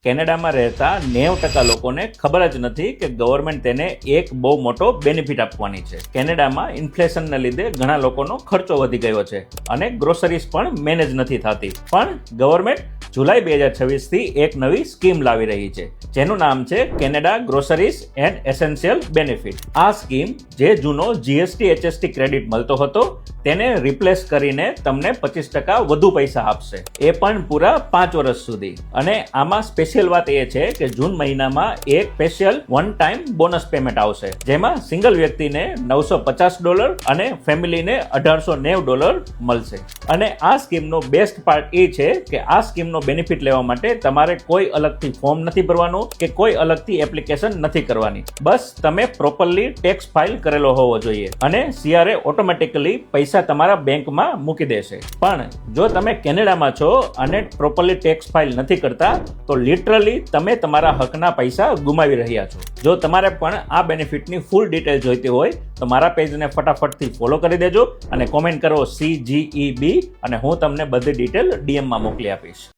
કેનેડામાં રહેતા 90% લોકોને ખબર જ નથી કે ગવર્મેન્ટ તેને એક બહુ મોટો બેનિફિટ આપવાની છે. કેનેડામાં ઇન્ફ્લેશનના લીધે ઘણા લોકોનો ખર્ચો વધી ગયો છે અને ગ્રોસરીઝ પણ મેનેજ નથી થતી. પણ ગવર્મેન્ટ જુલાઈ 2026 થી એક નવી સ્કીમ લાવી રહી છે જેનું નામ છે Canada groceries and essential benefit. આ સ્કીમ જે જૂનો જીએસટી HST ક્રેડિટ મળતો હતો તેને રિપ્લેસ કરીને તમને 25% વધુ પૈસા આપશે, એ પણ પૂરા 5 વર્ષ સુધી. અને આમાં સ્પેશિયલ વાત એ છે કે જૂન મહિનામાં એક special one time bonus payment આવશે જેમાં સિંગલ વ્યક્તિને $950 અને ફેમિલીને $1890 મળશે. અને આ સ્કીમનો બેસ્ટ પાર્ટ એ છે કે આ સ્કીમનો બેનિફિટ લેવા માટે તમારે કોઈ અલગથી ફોર્મ નથી ભરવાનું કે કોઈ અલગથી એપ્લિકેશન નથી કરવાની. બસ તમે પ્રોપરલી ટેક્સ ફાઇલ કરેલો હોવો જોઈએ અને CRA ઓટોમેટિકલી પૈસા તમારા બેંકમાં મૂકી દેશે. પણ જો તમે કેનેડામાં છો અને પ્રોપરલી ટેક્સ ફાઇલ નથી કરતા તો લિટરલી તમે તમારા હકના પૈસા ગુમાવી રહ્યા છો. જો તમારે પણ આ બેનિફિટની ફૂલ ડિટેલ જોઈતી હોય તો મારા પેજને ફટાફટથી ફોલો કરી દેજો અને કોમેન્ટ કરો CGEB અને હું તમને બધી ડિટેલ DM માં મોકલી આપીશ.